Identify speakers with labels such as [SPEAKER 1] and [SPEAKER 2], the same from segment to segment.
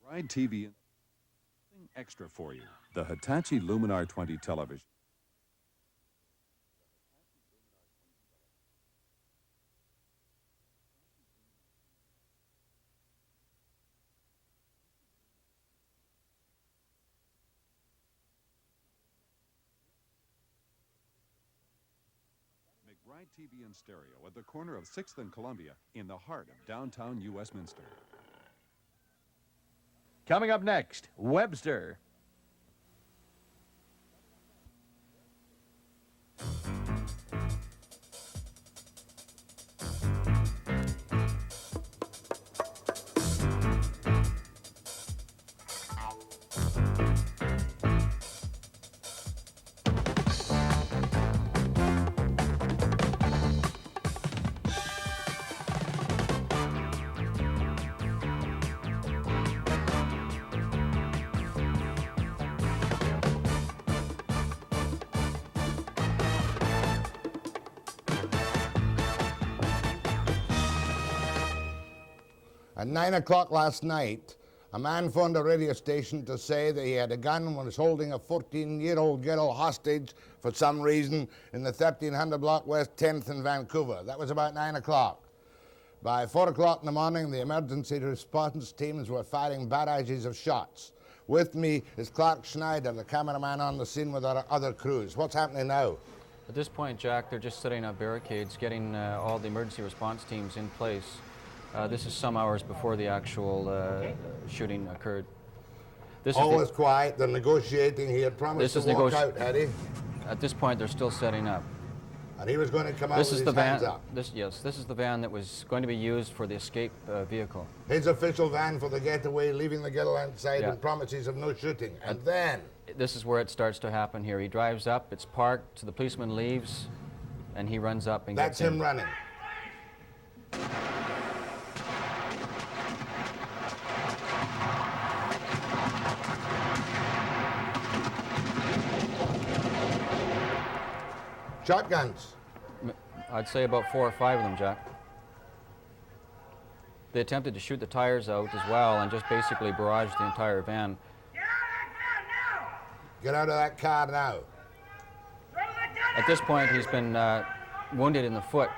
[SPEAKER 1] Pride TV extra for you. The Hitachi Luminar 20 television. McBride TV and stereo at the corner of 6th and Columbia in the heart of downtown Westminster.
[SPEAKER 2] Coming up next, Webster.
[SPEAKER 3] At 9 o'clock last night, a man phoned a radio station to say that he had a gun and was holding a 14-year-old girl hostage for some reason in the 1300 block West 10th in Vancouver. That was about 9 o'clock. By 4 o'clock in the morning, the emergency response teams were firing barrages of shots. With me is Clark Schneider, the cameraman on the scene with our other crews. What's happening now?
[SPEAKER 4] At this point, Jack, they're just setting up barricades, getting all the emergency response teams in place. This is some hours before the actual shooting occurred.
[SPEAKER 3] All is quiet. They're negotiating. He had promised to walk out, had he?
[SPEAKER 4] At this point, they're still setting up.
[SPEAKER 3] And he was going to come out with his hands up.
[SPEAKER 4] Yes, this is the van that was going to be used for the escape vehicle.
[SPEAKER 3] His official van for the getaway, leaving the girl outside,
[SPEAKER 4] Yeah.
[SPEAKER 3] and promises of no shooting. And then...
[SPEAKER 4] This is where it starts to happen here. He drives up, it's parked, so the policeman leaves, and he runs up and
[SPEAKER 3] That's
[SPEAKER 4] gets
[SPEAKER 3] him
[SPEAKER 4] in.
[SPEAKER 3] running. Shotguns.
[SPEAKER 4] I'd say about 4 or 5 of them, Jack. They attempted to shoot the tires out as well and just basically barraged the entire van.
[SPEAKER 3] Get out of that car now.
[SPEAKER 4] At this point, he's been wounded in the foot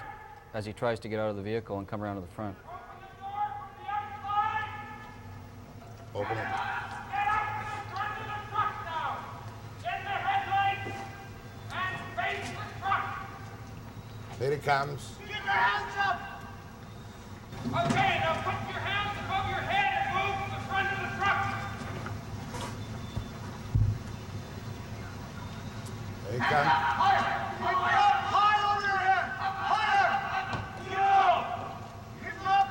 [SPEAKER 4] as he tries to get out of the vehicle and come around to the front.
[SPEAKER 3] Open it. Here he comes.
[SPEAKER 5] Get your hands up! Okay, now put your hands above your head and move to the front of the truck.
[SPEAKER 3] Here he comes.
[SPEAKER 5] High over your head! Higher! Go! Get him up!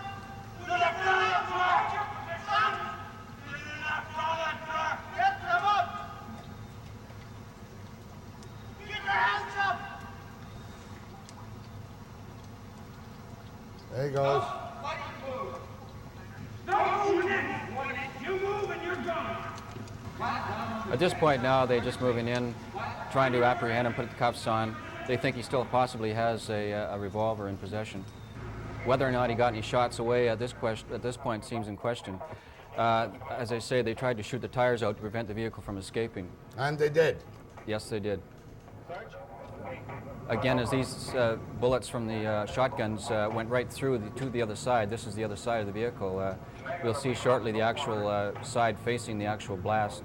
[SPEAKER 5] To the front of the truck! To the left of the truck! Get him up! Get your hands up!
[SPEAKER 3] There he goes.
[SPEAKER 5] You move and you're gone.
[SPEAKER 4] At this point now, they're just moving in, trying to apprehend him, put the cuffs on. They think he still possibly has a revolver in possession. Whether or not he got any shots away at this point seems in question. As I say, they tried to shoot the tires out to prevent the vehicle from escaping.
[SPEAKER 3] And they did.
[SPEAKER 4] Yes, they did. Again, as these bullets from the shotguns went right through to the other side, this is the other side of the vehicle. We'll see shortly the actual side facing the actual blast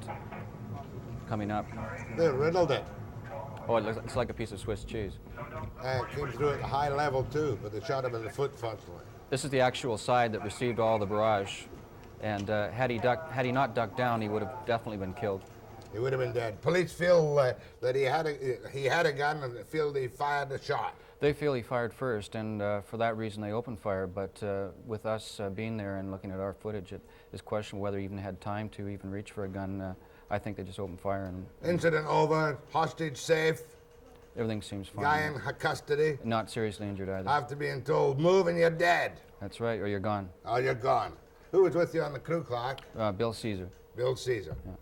[SPEAKER 4] coming up.
[SPEAKER 3] They riddled it.
[SPEAKER 4] Oh, it's like a piece of Swiss cheese.
[SPEAKER 3] It came through at a high level too, but they shot him in the foot, fortunately.
[SPEAKER 4] This is the actual side that received all the barrage, and had he not ducked down, he would have definitely been killed.
[SPEAKER 3] He would have been dead. Police feel that he had a gun and feel that he fired a shot.
[SPEAKER 4] They feel he fired first, and for that reason they opened fire. But with us being there and looking at our footage, it is questionable whether he even had time to even reach for a gun. I think they just opened fire. And
[SPEAKER 3] Incident over. Hostage safe.
[SPEAKER 4] Everything seems fine.
[SPEAKER 3] Guy in custody.
[SPEAKER 4] Not seriously injured either.
[SPEAKER 3] After being told, move and you're dead.
[SPEAKER 4] That's right, or you're gone.
[SPEAKER 3] Oh, you're gone. Who was with you on the crew, Clark?
[SPEAKER 4] Bill Caesar.
[SPEAKER 3] Bill Caesar.
[SPEAKER 4] Yeah.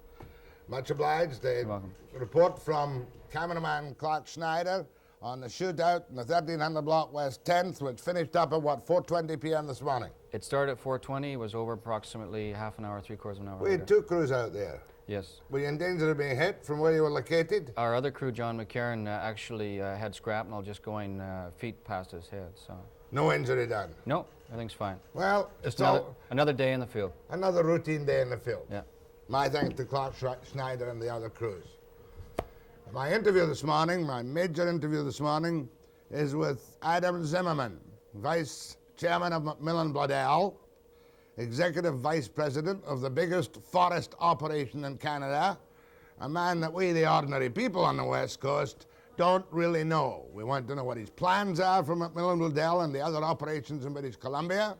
[SPEAKER 3] Much obliged.
[SPEAKER 4] You're welcome.
[SPEAKER 3] Report from cameraman Clark Schneider on the shootout in the 1300 block West 10th, which finished up at, 4:20 p.m. this morning.
[SPEAKER 4] It started at 4:20, was over approximately half an hour, three-quarters of an hour
[SPEAKER 3] We
[SPEAKER 4] later.
[SPEAKER 3] had 2 crews out there.
[SPEAKER 4] Yes.
[SPEAKER 3] Were you in danger of being hit from where you were located?
[SPEAKER 4] Our other crew, John McCarran, actually had shrapnel just going feet past his head, so.
[SPEAKER 3] No injury done.
[SPEAKER 4] No, everything's fine.
[SPEAKER 3] Well,
[SPEAKER 4] Just
[SPEAKER 3] it's
[SPEAKER 4] another day in the field.
[SPEAKER 3] another routine day in the field.
[SPEAKER 4] Yeah.
[SPEAKER 3] My thanks to Clark Schneider and the other crews. My interview this morning, my major interview this morning, is with Adam Zimmerman, Vice Chairman of MacMillan Bloedel, Executive Vice President of the biggest forest operation in Canada, a man that we, the ordinary people on the West Coast, don't really know. We want to know what his plans are for MacMillan Bloedel and the other operations in British Columbia,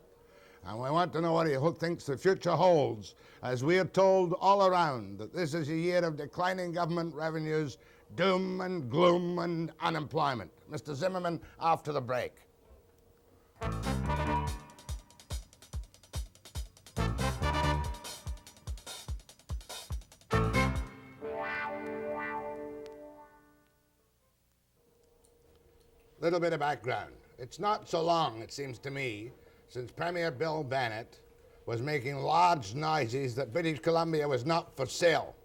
[SPEAKER 3] and we want to know what he thinks the future holds, as we are told all around that this is a year of declining government revenues, doom and gloom and unemployment. Mr. Zimmerman, after the break. Little bit of background. It's not so long, it seems to me, since Premier Bill Bennett was making large noises that British Columbia was not for sale.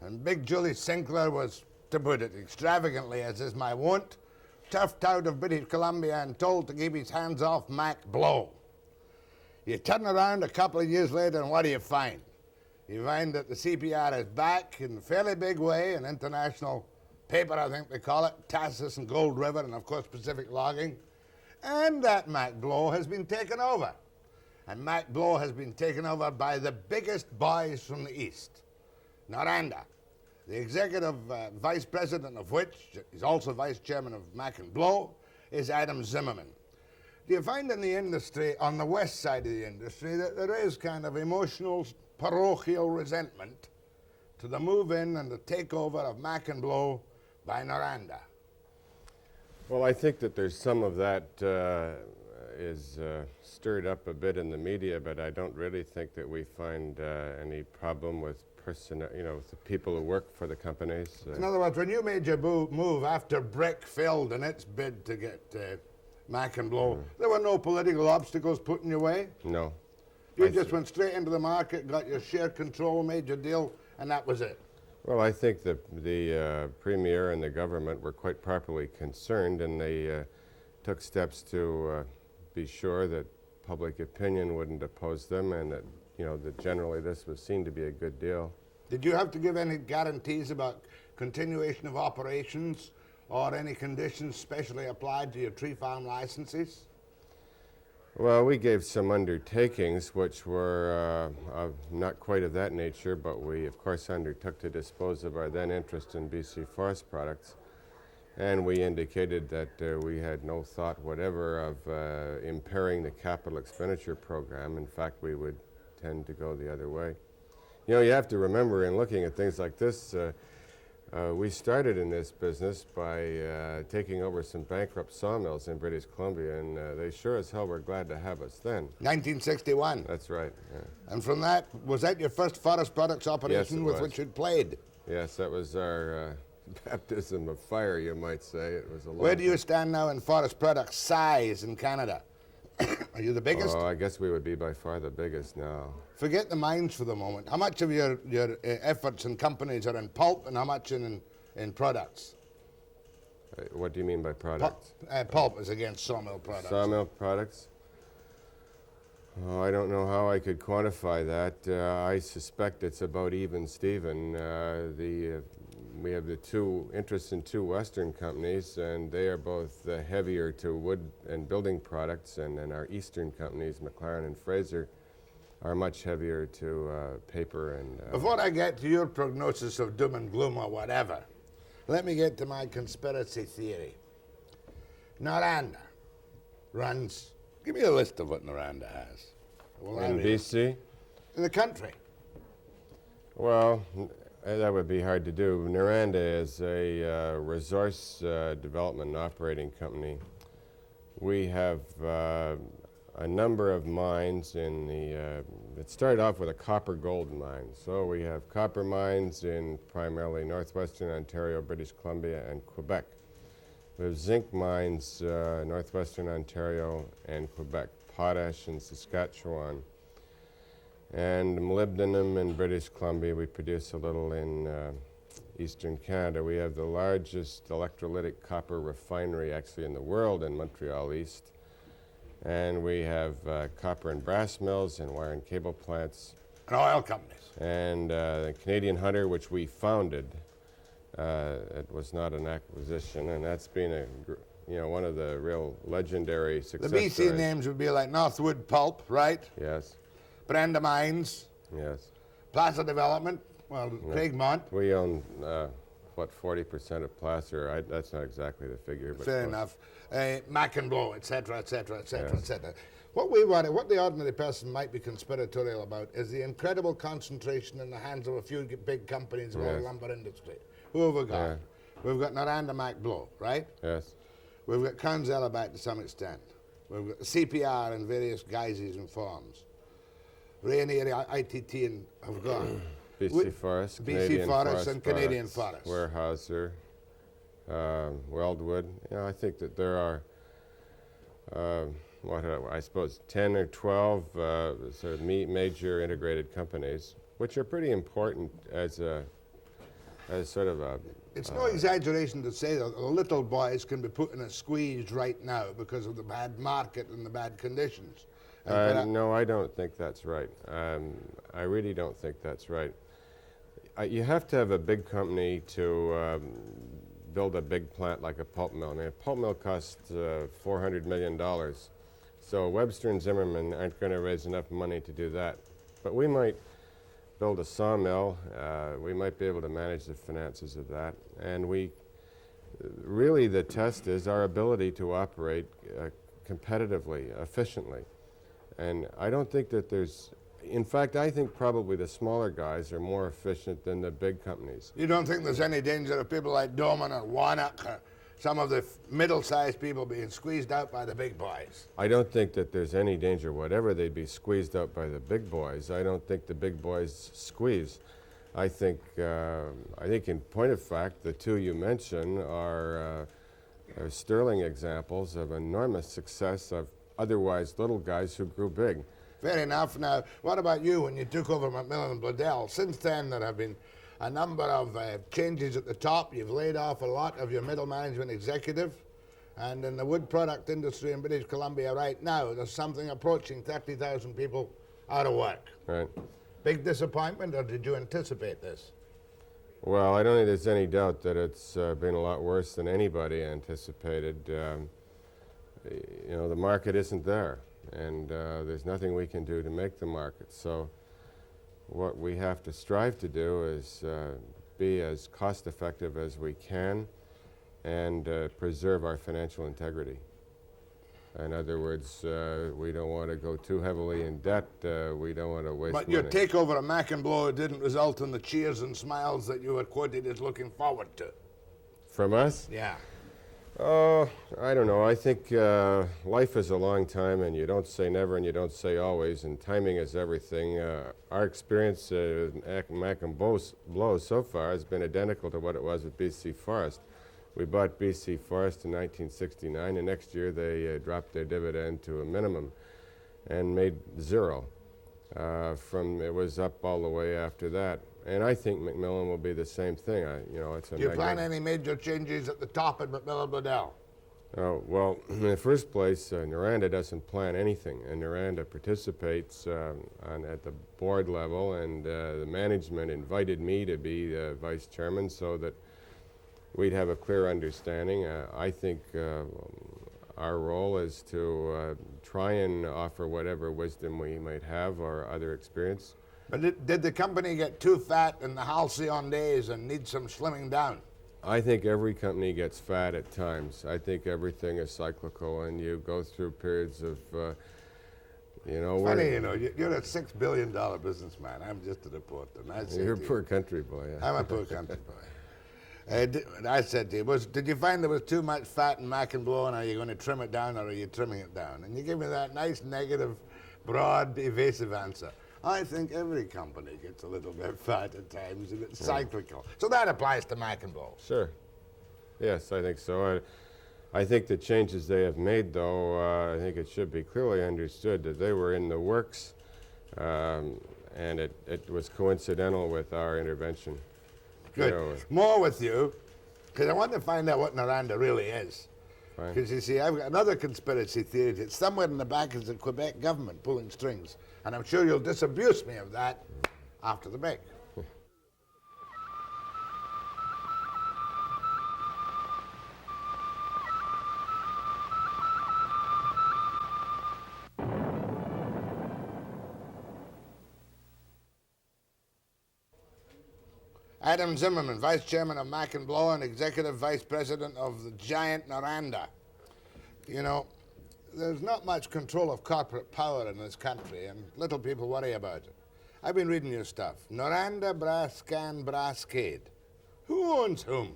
[SPEAKER 3] And Big Julie Sinclair was, to put it extravagantly, as is my wont, turfed out of British Columbia and told to keep his hands off Mac Blow. You turn around a couple of years later and what do you find? You find that the CPR is back in a fairly big way, an international paper, I think they call it, Taz and Gold River, and of course Pacific Logging, and that Mac Blow has been taken over. And Mac Blow has been taken over by the biggest boys from the East, Noranda, the executive vice president of which is also vice chairman of Mac and Blow, is Adam Zimmerman. Do you find in the industry, on the west side of the industry, that there is kind of emotional, parochial resentment to the move-in and the takeover of Mac and Blow by Noranda?
[SPEAKER 6] Well, I think that there's some of that is stirred up a bit in the media, but I don't really think that we find any problem with with the people who work for the companies.
[SPEAKER 3] In other words, when you made your move after Brick failed in its bid to get Mac and Blow, there were no political obstacles put in your way?
[SPEAKER 6] No.
[SPEAKER 3] You just went straight into the market, got your share control, made your deal, and that was it?
[SPEAKER 6] Well, I think that the Premier and the government were quite properly concerned, and they took steps to be sure that public opinion wouldn't oppose them, and that, that generally this was seen to be a good deal.
[SPEAKER 3] Did you have to give any guarantees about continuation of operations or any conditions specially applied to your tree farm licenses?
[SPEAKER 6] Well, we gave some undertakings which were not quite of that nature, but we, of course, undertook to dispose of our then interest in BC Forest Products. And we indicated that we had no thought whatever of impairing the capital expenditure program. In fact, we would tend to go the other way. You have to remember in looking at things like this, we started in this business by taking over some bankrupt sawmills in British Columbia, and they sure as hell were glad to have us then.
[SPEAKER 3] 1961.
[SPEAKER 6] That's right. Yeah.
[SPEAKER 3] And from that, was that your first forest products operation with which you'd played?
[SPEAKER 6] Yes, that was our baptism of fire, you might say. It was a long
[SPEAKER 3] Where do you stand now in forest products size in Canada? Are you the biggest?
[SPEAKER 6] Oh, I guess we would be by far the biggest now.
[SPEAKER 3] Forget the mines for the moment. How much of your efforts and companies are in pulp and how much in products?
[SPEAKER 6] What do you mean by products?
[SPEAKER 3] Pulp is against sawmill products.
[SPEAKER 6] Sawmill products? Oh, I don't know how I could quantify that. I suspect it's about even Steven. We have the two interests in two Western companies, and they are both heavier to wood and building products, and then our Eastern companies, McLaren and Fraser, are much heavier to paper and...
[SPEAKER 3] Before I get to your prognosis of doom and gloom or whatever, let me get to my conspiracy theory. Noranda runs... Give me a list of what Noranda has.
[SPEAKER 6] In BC?
[SPEAKER 3] In the country.
[SPEAKER 6] Well, that would be hard to do. Noranda is a resource development and operating company. We have a number of mines in the... it started off with a copper-gold mine. So we have copper mines in primarily northwestern Ontario, British Columbia, and Quebec. We have zinc mines northwestern Ontario and Quebec. potash in Saskatchewan, and molybdenum in British Columbia. We produce a little in eastern Canada. We have the largest electrolytic copper refinery actually in the world in Montreal East. And we have copper and brass mills and wire and cable plants.
[SPEAKER 3] And oil companies.
[SPEAKER 6] And the Canadian Hunter, which we founded. It was not an acquisition, and that's been one of the real legendary success
[SPEAKER 3] The BC
[SPEAKER 6] stories.
[SPEAKER 3] names would be like Northwood Pulp, right?
[SPEAKER 6] Yes.
[SPEAKER 3] Brenda Mines.
[SPEAKER 6] Yes.
[SPEAKER 3] Plaza Development. Well, Craigmont.
[SPEAKER 6] We own, 40% of Placer? That's not exactly the figure. But
[SPEAKER 3] Fair enough. MacMillan Bloedel, etc., etc., etc., etc. What the ordinary person might be conspiratorial about is the incredible concentration in the hands of a few big companies of our lumber industry. Who have we got?
[SPEAKER 6] Yeah.
[SPEAKER 3] We've got Noranda Bloedel, right?
[SPEAKER 6] Yes.
[SPEAKER 3] We've got Conzella back to some extent. We've got CPR in various guises and forms. Rainier, ITT, and have gone.
[SPEAKER 6] BC Forest,
[SPEAKER 3] BC Forest and Canadian Forest.
[SPEAKER 6] Weyerhaeuser, Weldwood. I think that there are, I suppose 10 or 12 sort of major integrated companies, which are pretty important as sort of a...
[SPEAKER 3] It's no exaggeration to say that the little boys can be put in a squeeze right now because of the bad market and the bad conditions.
[SPEAKER 6] No, I don't think that's right. I really don't think that's right. You have to have a big company to build a big plant like a pulp mill. I mean, a pulp mill costs $400 million. So Webster and Zimmerman aren't going to raise enough money to do that. But we might build a sawmill. We might be able to manage the finances of that. And really the test is our ability to operate competitively, efficiently. And I don't think that in fact, I think probably the smaller guys are more efficient than the big companies.
[SPEAKER 3] You don't think there's any danger of people like Doman or Warnock or some of the middle-sized people being squeezed out by the big boys?
[SPEAKER 6] I don't think that there's any danger whatever they'd be squeezed out by the big boys. I don't think the big boys squeeze. I think in point of fact, the two you mentioned are sterling examples of enormous success of otherwise little guys who grew big.
[SPEAKER 3] Fair enough. Now, what about you when you took over MacMillan Bloedel? Since then, there have been a number of changes at the top. You've laid off a lot of your middle management executive. And in the wood product industry in British Columbia right now, there's something approaching 30,000 people out of work.
[SPEAKER 6] Right.
[SPEAKER 3] Big disappointment, or did you anticipate this?
[SPEAKER 6] Well, I don't think there's any doubt that it's been a lot worse than anybody anticipated. The market isn't there, and there's nothing we can do to make the market. So what we have to strive to do is be as cost effective as we can and preserve our financial integrity. In other words, we don't want to go too heavily in debt. We don't want to waste money.
[SPEAKER 3] But your takeover of MacMillan Bloedel didn't result in the cheers and smiles that you were quoted as looking forward to.
[SPEAKER 6] From us?
[SPEAKER 3] Yeah.
[SPEAKER 6] Oh, I don't know. I think life is a long time, and you don't say never and you don't say always, and timing is everything. Our experience with MacMillan Bloedel so far has been identical to what it was with BC Forest. We bought BC Forest in 1969, and next year they dropped their dividend to a minimum and made zero. It was up all the way after that. And I think MacMillan will be the same thing.
[SPEAKER 3] Do you plan any major changes at the top at MacMillan Bloedel?
[SPEAKER 6] Well, in the first place, Noranda doesn't plan anything, and Noranda participates at the board level, and the management invited me to be the vice chairman so that we'd have a clear understanding. I think our role is to try and offer whatever wisdom we might have or other experience.
[SPEAKER 3] But did the company get too fat in the halcyon days and need some slimming down?
[SPEAKER 6] I think every company gets fat at times. I think everything is cyclical, and you go through periods of,
[SPEAKER 3] Funny, you're a $6 billion businessman. I'm just a reporter.
[SPEAKER 6] You're a poor country boy. Yeah.
[SPEAKER 3] I'm a poor country boy. I said to you, did you find there was too much fat in MacMillan Bloedel, and are you going to trim it down, or are you trimming it down? And you give me that nice, negative, broad, evasive answer. I think every company gets a little bit fat at times, and it's cyclical. So that applies to MacMillan Bloedel.
[SPEAKER 6] Sure. Yes, I think so. I think the changes they have made, though, I think it should be clearly understood that they were in the works, and it was coincidental with our intervention.
[SPEAKER 3] Good.
[SPEAKER 6] You know,
[SPEAKER 3] More with you, because I want to find out what Noranda really is.
[SPEAKER 6] fine.
[SPEAKER 3] Because you see, I've got another conspiracy theory that somewhere in the back is the Quebec government pulling strings. And I'm sure you'll disabuse me of that after the break. Adam Zimmerman, Vice Chairman of MacMillan Bloedel and Executive Vice President of the giant Noranda. You know, there's not much control of corporate power in this country, and little people worry about it. I've been reading your stuff. Noranda, Brascan, Brascade. Who owns whom?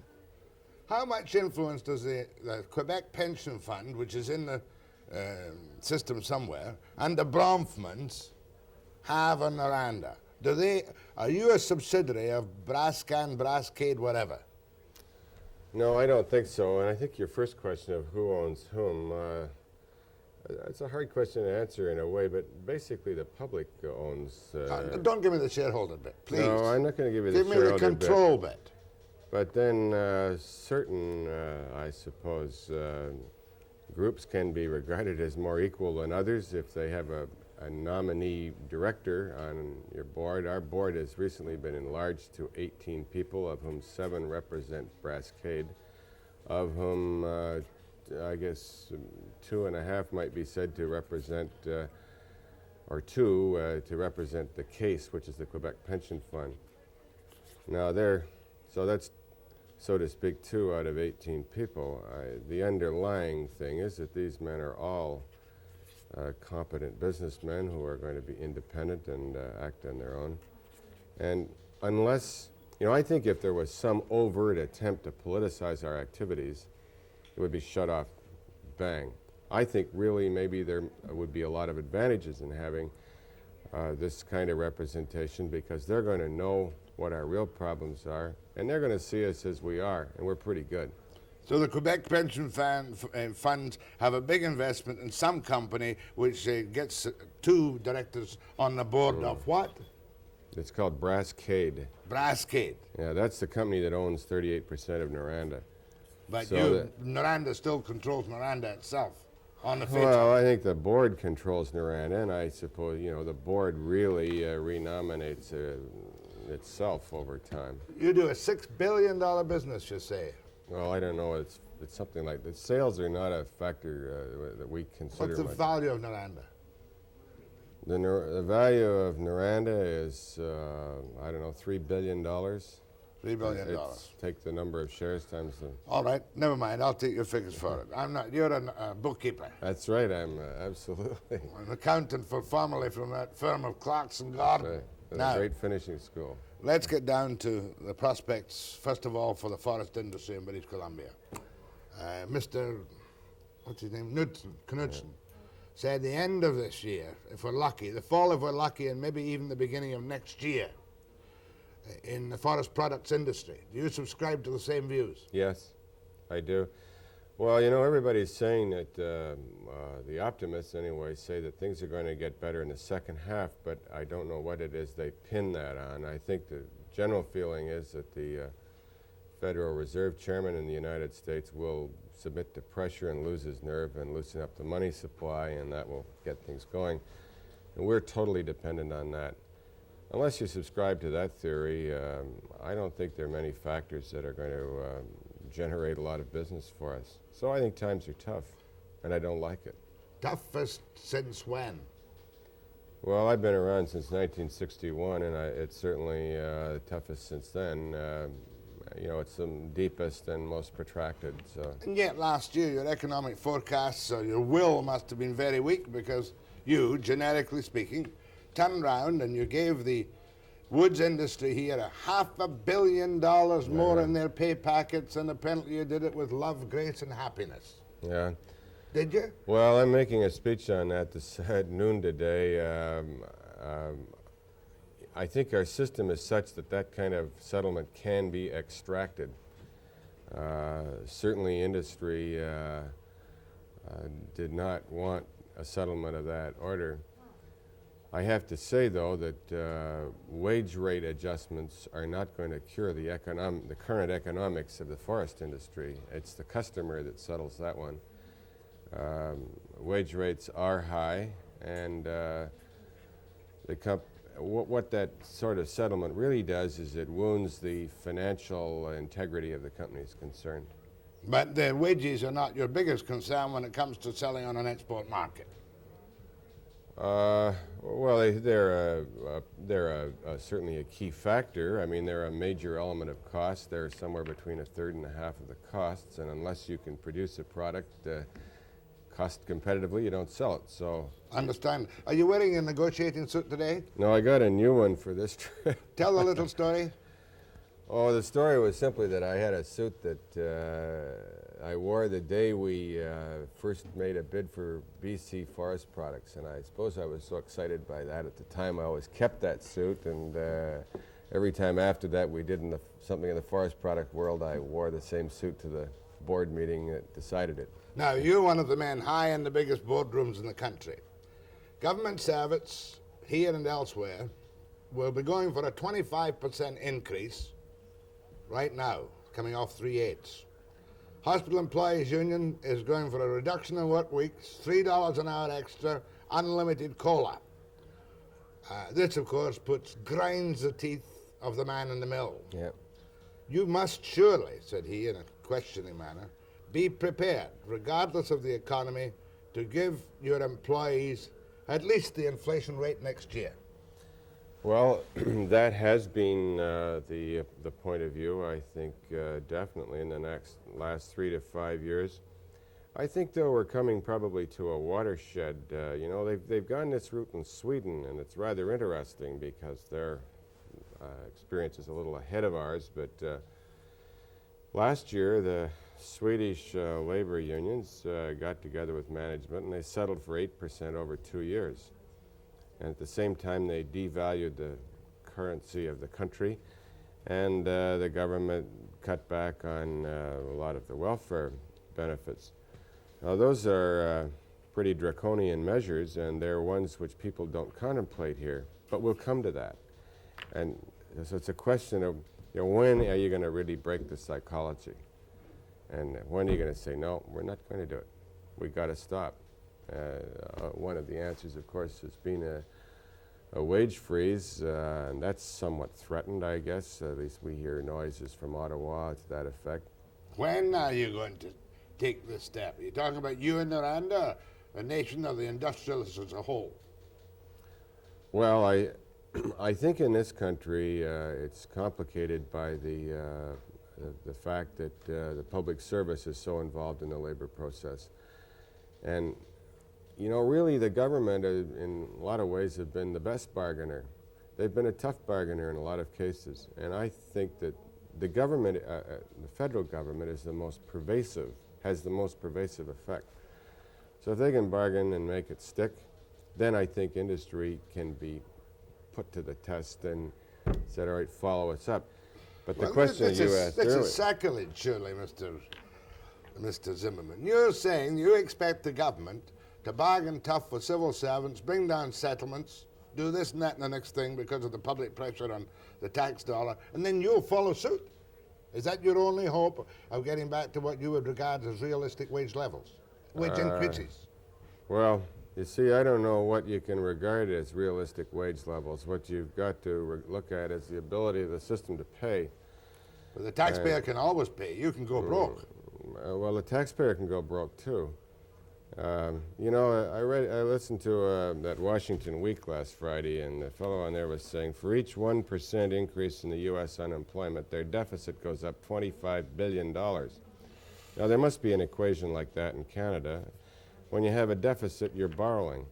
[SPEAKER 3] How much influence does the Quebec Pension Fund, which is in the system somewhere, and the Bronfmans have on Noranda? Are you a subsidiary of Brascan, Brascade, whatever?
[SPEAKER 6] No, I don't think so. And I think your first question of who owns whom, it's a hard question to answer in a way, but basically the public owns...
[SPEAKER 3] Don't give me the shareholder bit, please.
[SPEAKER 6] No, I'm not going to give you the
[SPEAKER 3] Give me
[SPEAKER 6] shareholder
[SPEAKER 3] the control bit.
[SPEAKER 6] But then certain, I suppose, groups can be regarded as more equal than others if they have a nominee director on your board. Our board has recently been enlarged to 18 people, of whom 7 represent Brascade, of whom I guess 2.5 might be said to represent, or 2 to represent the case, which is the Quebec Pension Fund. Now so that's, so to speak, 2 out of 18 people. The underlying thing is that these men are all competent businessmen who are going to be independent and act on their own. And unless, I think if there was some overt attempt to politicize our activities, it would be shut off bang. I think really maybe there would be a lot of advantages in having this kind of representation, because they're going to know what our real problems are, and they're going to see us as we are, and we're pretty good.
[SPEAKER 3] So the Quebec pension funds have a big investment in some company which gets 2 directors on the board of what?
[SPEAKER 6] It's called Brascade.
[SPEAKER 3] Brascade.
[SPEAKER 6] Yeah, that's the company that owns 38% of Noranda.
[SPEAKER 3] But
[SPEAKER 6] So
[SPEAKER 3] Noranda still controls Noranda itself on the face.
[SPEAKER 6] Well, I think the board controls Noranda, and I suppose, the board really renominates itself over time.
[SPEAKER 3] You do a $6 billion business, you say.
[SPEAKER 6] Well, I don't know. It's something like that. Sales are not a factor that we consider.
[SPEAKER 3] What's the
[SPEAKER 6] much.
[SPEAKER 3] value of Noranda?
[SPEAKER 6] The value of Noranda is, I don't know, $3 billion.
[SPEAKER 3] $3 billion.
[SPEAKER 6] Take the number of shares times the...
[SPEAKER 3] All right, never mind. I'll take your figures for it. I'm not. You're a bookkeeper.
[SPEAKER 6] That's right. I'm absolutely.
[SPEAKER 3] An accountant formerly from that firm of Clarkson Gordon.
[SPEAKER 6] Right.
[SPEAKER 3] Now,
[SPEAKER 6] A great finishing school.
[SPEAKER 3] let's get down to the prospects, first of all, for the forest industry in British Columbia. Mr. What's his name? Knudsen said the end of this year, if we're lucky, the fall if we're lucky, and maybe even the beginning of next year in the forest products industry. Do you subscribe to the same views?
[SPEAKER 6] Yes, I do. Well, everybody's saying that, the optimists anyway, say that things are going to get better in the second half, but I don't know what it is they pin that on. I think the general feeling is that the Federal Reserve Chairman in the United States will submit to pressure and lose his nerve and loosen up the money supply, and that will get things going. And we're totally dependent on that. Unless you subscribe to that theory, I don't think there are many factors that are going to generate a lot of business for us. So I think times are tough, and I don't like it.
[SPEAKER 3] Toughest since when?
[SPEAKER 6] Well, I've been around since 1961, and it's certainly the toughest since then. It's the deepest and most protracted. So.
[SPEAKER 3] And yet last year your economic forecasts, or your will must have been very weak, because you, generically speaking, turned round and you gave the woods industry here $500 million more in their pay packets, and apparently you did it with love, grace, and happiness.
[SPEAKER 6] Yeah.
[SPEAKER 3] Did you?
[SPEAKER 6] Well, I'm making a speech on that at noon today. I think our system is such that that kind of settlement can be extracted. Certainly industry did not want a settlement of that order. I have to say, though, that wage rate adjustments are not going to cure the current economics of the forest industry. It's the customer that settles that one. Wage rates are high, and what that sort of settlement really does is it wounds the financial integrity of the companies concerned.
[SPEAKER 3] But the wages are not your biggest concern when it comes to selling on an export market.
[SPEAKER 6] Well, they're certainly a key factor. I mean, they're a major element of cost. They're somewhere between a third and a half of the costs, and unless you can produce a product cost competitively, you don't sell it. So.
[SPEAKER 3] Understand. Are you wearing a negotiating suit today?
[SPEAKER 6] No, I got a new one for this trip.
[SPEAKER 3] Tell a little story.
[SPEAKER 6] Oh, the story was simply that I had a suit that I wore the day we first made a bid for BC Forest Products, and I suppose I was so excited by that at the time I always kept that suit, and every time after that we did something in the forest product world, I wore the same suit to the board meeting that decided it.
[SPEAKER 3] Now, you're one of the men high in the biggest boardrooms in the country. Government servants, here and elsewhere, will be going for a 25% increase right now, coming off 3/8. Hospital Employees Union is going for a reduction in work weeks, $3 an hour extra, unlimited COLA. This, of course, grinds the teeth of the man in the mill.
[SPEAKER 6] Yeah.
[SPEAKER 3] You must surely, said he in a questioning manner, be prepared, regardless of the economy, to give your employees at least the inflation rate next year.
[SPEAKER 6] Well, that has been the point of view, I think, definitely in the last 3 to 5 years. I think, though, we're coming probably to a watershed. You know, they've gone this route in Sweden, and it's rather interesting because their experience is a little ahead of ours. But last year, the Swedish labor unions got together with management, and they settled for 8% over 2 years. And at the same time, they devalued the currency of the country, and the government cut back on a lot of the welfare benefits. Now, those are pretty draconian measures, and they're ones which people don't contemplate here, but we'll come to that. And so it's a question of, you know, when are you going to really break the psychology? And when are you going to say, no, we're not going to do it. We've got to stop. One of the answers, of course, has been a wage freeze, and that's somewhat threatened, I guess. At least we hear noises from Ottawa to that effect. When
[SPEAKER 3] are you going to take this step? Are you talking about you and Noranda, a nation of the industrialists as a whole?
[SPEAKER 6] Well, I think in this country it's complicated by the fact that the public service is so involved in the labor process. And you know, really, the government, in a lot of ways, have been the best bargainer. They've been a tough bargainer in a lot of cases, and I think that the government, the federal government, is the most pervasive, has the most pervasive effect. So if they can bargain and make it stick, then I think industry can be put to the test and said, all right, follow us up. But the question you asked earlier...
[SPEAKER 3] This is sacrilege, surely, Mr. Zimmerman. You're saying you expect the government to bargain tough for civil servants, bring down settlements, do this and that and the next thing because of the public pressure on the tax dollar, and then you'll follow suit. Is that your only hope of getting back to what you would regard as realistic wage levels, wage increases?
[SPEAKER 6] Well, you see, I don't know what you can regard as realistic wage levels. What you've got to look at is the ability of the system to pay.
[SPEAKER 3] Well, the taxpayer can always pay. You can go broke.
[SPEAKER 6] Well, the taxpayer can go broke, too. You know, I listened to that Washington Week last Friday, and the fellow on there was saying for each 1% increase in the U.S. unemployment, their deficit goes up $25 billion. Now, there must be an equation like that in Canada. When you have a deficit, you're borrowing.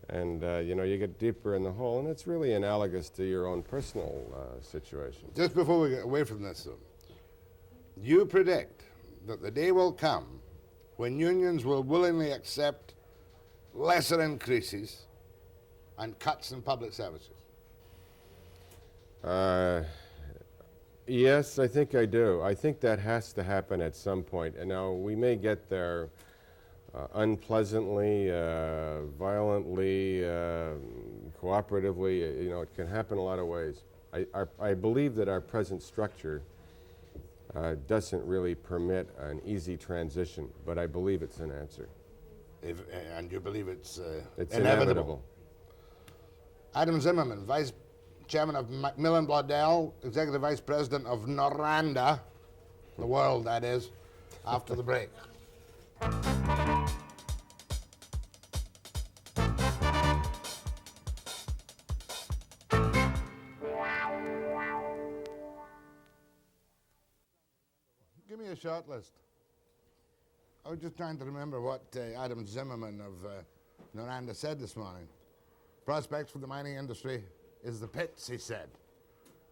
[SPEAKER 6] And, you know, you get deeper in the hole, and it's really analogous to your own personal situation.
[SPEAKER 3] Just before we get away from this, though, you predict that the day will come when unions will willingly accept lesser increases and cuts in public services?
[SPEAKER 6] Yes, I think I do. I think that has to happen at some point. And now we may get there unpleasantly, violently, cooperatively. You know, it can happen a lot of ways. I believe that our present structure doesn't really permit an easy transition, but I believe it's an answer.
[SPEAKER 3] And you believe it's
[SPEAKER 6] inevitable.
[SPEAKER 3] Adam Zimmerman, Vice Chairman of MacMillan Bloedel, Executive Vice President of Noranda, the world that is, after the break. Give me a short list. I was just trying to remember what Adam Zimmerman of Noranda said this morning. Prospects for the mining industry is the pits, he said.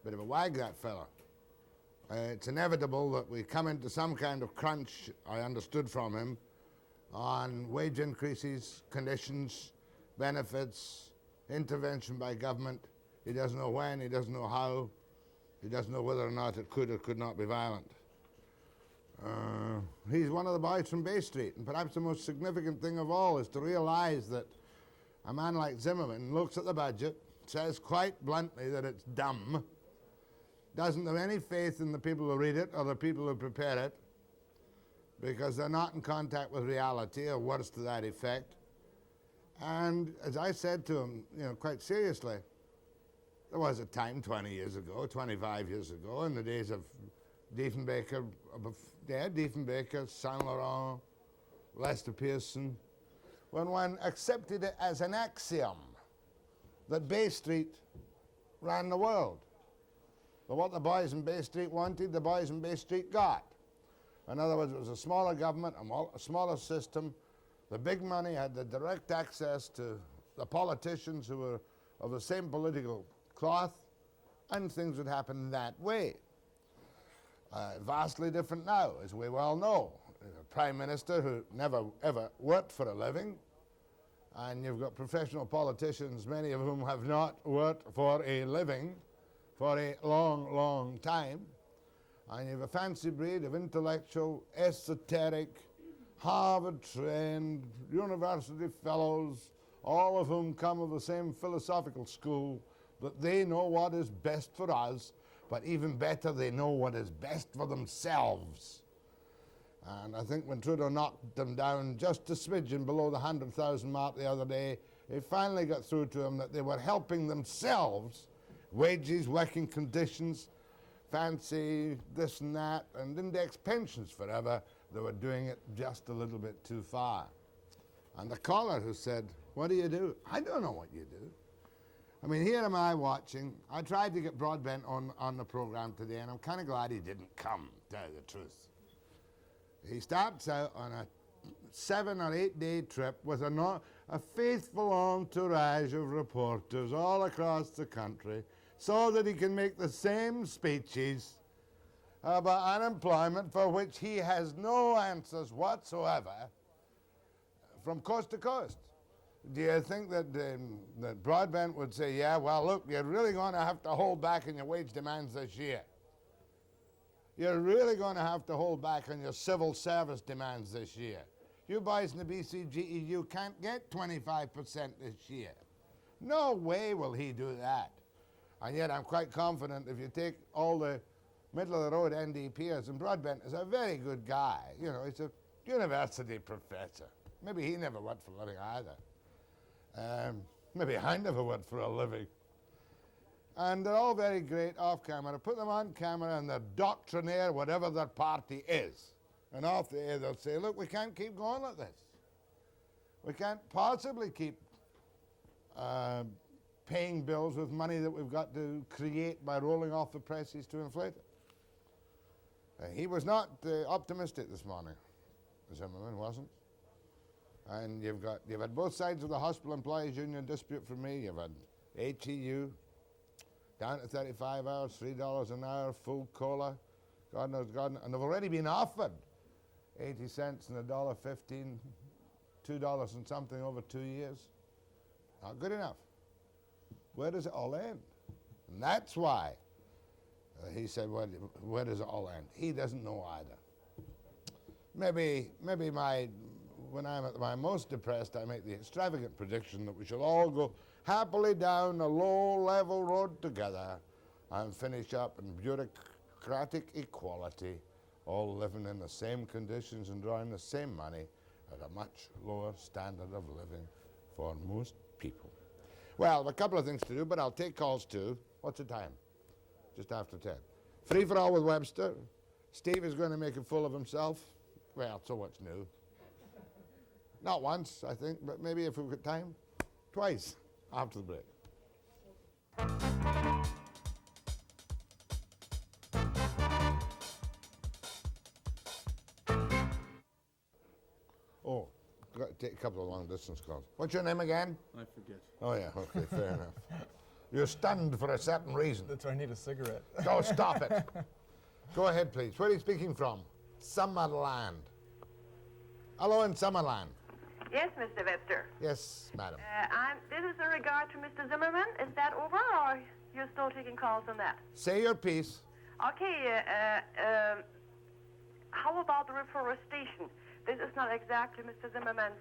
[SPEAKER 3] Bit of a wag, that fella. It's inevitable that we come into some kind of crunch, I understood from him, on wage increases, conditions, benefits, intervention by government. He doesn't know when, he doesn't know how, he doesn't know whether or not it could or could not be violent. He's one of the boys from Bay Street, and perhaps the most significant thing of all is to realize that a man like Zimmerman looks at the budget, says quite bluntly that it's dumb, doesn't have any faith in the people who read it or the people who prepare it, because they're not in contact with reality, or words to that effect. And as I said to him, you know, quite seriously, there was a time 20 years ago, 25 years ago, in the days of Diefenbaker, Saint Laurent, Lester Pearson, when one accepted it as an axiom that Bay Street ran the world. But what the boys in Bay Street wanted, the boys in Bay Street got. In other words, it was a smaller government, a smaller system. The big money had the direct access to the politicians who were of the same political cloth, and things would happen that way. Vastly different now, as we well know. A prime minister who never ever worked for a living, and you've got professional politicians, many of whom have not worked for a living for a long, long time, and you have a fancy breed of intellectual, esoteric, Harvard-trained, university fellows, all of whom come of the same philosophical school, that they know what is best for us, but even better, they know what is best for themselves. And I think when Trudeau knocked them down just a smidgen below the 100,000 mark the other day, it finally got through to them that they were helping themselves, wages, working conditions, fancy this and that, and index pensions forever. They were doing it just a little bit too far. And the caller who said, what do you do? I don't know what you do. I mean, here am I watching. I tried to get Broadbent on the program today, and I'm kind of glad he didn't come, to tell you the truth. He starts out on a 7 or 8 day trip with a faithful entourage of reporters all across the country so that he can make the same speeches about unemployment for which he has no answers whatsoever from coast to coast. Do you think that that Broadbent would say, yeah, well, look, you're really going to have to hold back on your wage demands this year. You're really going to have to hold back on your civil service demands this year. You boys in the BCGEU can't get 25% this year. No way will he do that. And yet I'm quite confident if you take all the middle-of-the-road NDPers, and Broadbent is a very good guy. You know, he's a university professor. Maybe he never worked for a living either. Maybe I never worked for a living. And they're all very great off camera. Put them on camera and they're doctrinaire, whatever their party is. And off the air they'll say, look, we can't keep going like this. We can't possibly keep paying bills with money that we've got to create by rolling off the prices to inflate it. He was not optimistic this morning. Zimmerman wasn't. And you've had both sides of the hospital employees union dispute from me. You've had HEU down to 35 hours, $3 an hour, full COLA, God knows, and they've already been offered 80 cents and $1.15, $2 and something over 2 years. Not good enough. Where does it all end? And that's why He said, well, where does it all end? He doesn't know either. Maybe when I'm at my most depressed, I make the extravagant prediction that we shall all go happily down a low-level road together and finish up in bureaucratic equality, all living in the same conditions and drawing the same money at a much lower standard of living for most people. Well, a couple of things to do, but I'll take calls too. What's the time? Just after 10. Free for all with Webster. Steve is going to make a fool of himself. Well, so what's new? Not once, I think, but maybe if we've got time, twice after the break. Oh, got to take a couple of long-distance calls. What's your name again?
[SPEAKER 7] I forget.
[SPEAKER 3] Oh, yeah, okay, fair enough. You're stunned for a certain reason.
[SPEAKER 7] That's why I need a cigarette.
[SPEAKER 3] Oh, stop it. Go ahead, please. Where are you speaking from? Summerland. Hello in Summerland.
[SPEAKER 8] Yes, Mr. Webster.
[SPEAKER 3] Yes, madam.
[SPEAKER 8] This is in regard to Mr. Zimmerman. Is that over, or you're still taking calls on that?
[SPEAKER 3] Say your piece.
[SPEAKER 8] Okay, how about the reforestation? This is not exactly Mr. Zimmerman's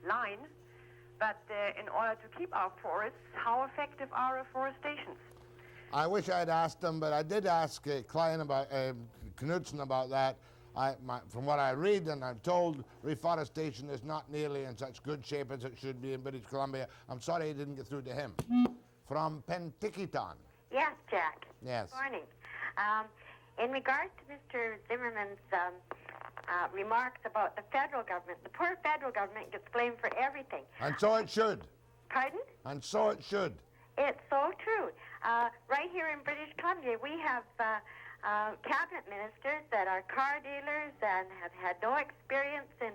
[SPEAKER 8] line, but in order to keep our forests, how effective are reforestations?
[SPEAKER 3] I wish I'd asked him, but I did ask Klein about, Knudsen about that. From what I read and I'm told, reforestation is not nearly in such good shape as it should be in British Columbia. I'm sorry I didn't get through to him. From Penticton.
[SPEAKER 9] Yes, Jack.
[SPEAKER 3] Yes.
[SPEAKER 9] Good morning. In regards to Mr. Zimmerman's remarks about the federal government, the poor federal government gets blamed for everything.
[SPEAKER 3] And so it should.
[SPEAKER 9] Pardon?
[SPEAKER 3] And so it should.
[SPEAKER 9] It's so true. Right here in British Columbia, we have cabinet ministers that are car dealers and have had no experience in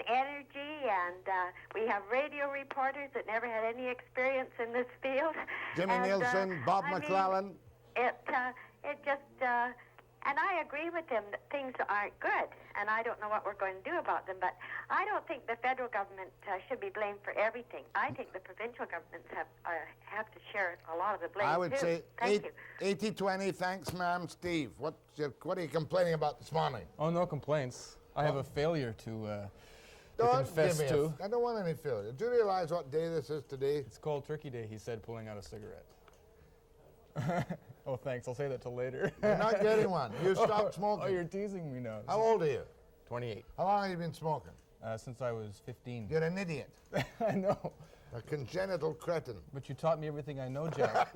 [SPEAKER 9] energy, and we have radio reporters that never had any experience in this field.
[SPEAKER 3] Jimmy Nielsen, Bob McClellan.
[SPEAKER 9] It just, and I agree with him that things aren't good, and I don't know what we're going to do about them, but I don't think the federal government should be blamed for everything. I think the provincial governments have to share a lot of the blame,
[SPEAKER 3] I would
[SPEAKER 9] too.
[SPEAKER 3] say
[SPEAKER 9] Thank you.
[SPEAKER 3] 80-20, thanks, ma'am. Steve, what are you complaining about this morning?
[SPEAKER 7] Oh, no complaints. I have a failure to
[SPEAKER 3] Don't
[SPEAKER 7] confess
[SPEAKER 3] give me
[SPEAKER 7] to.
[SPEAKER 3] I don't want any failure. Do you realize what day this is today?
[SPEAKER 7] It's called Turkey Day, he said, pulling out a cigarette. Oh, thanks. I'll say that till later.
[SPEAKER 3] You're not getting one. You stopped smoking.
[SPEAKER 7] Oh, you're teasing me now.
[SPEAKER 3] How old are you?
[SPEAKER 7] 28.
[SPEAKER 3] How long have you been smoking?
[SPEAKER 7] Since I was 15.
[SPEAKER 3] You're an idiot.
[SPEAKER 7] I know.
[SPEAKER 3] A congenital cretin.
[SPEAKER 7] But you taught me everything I know, Jack.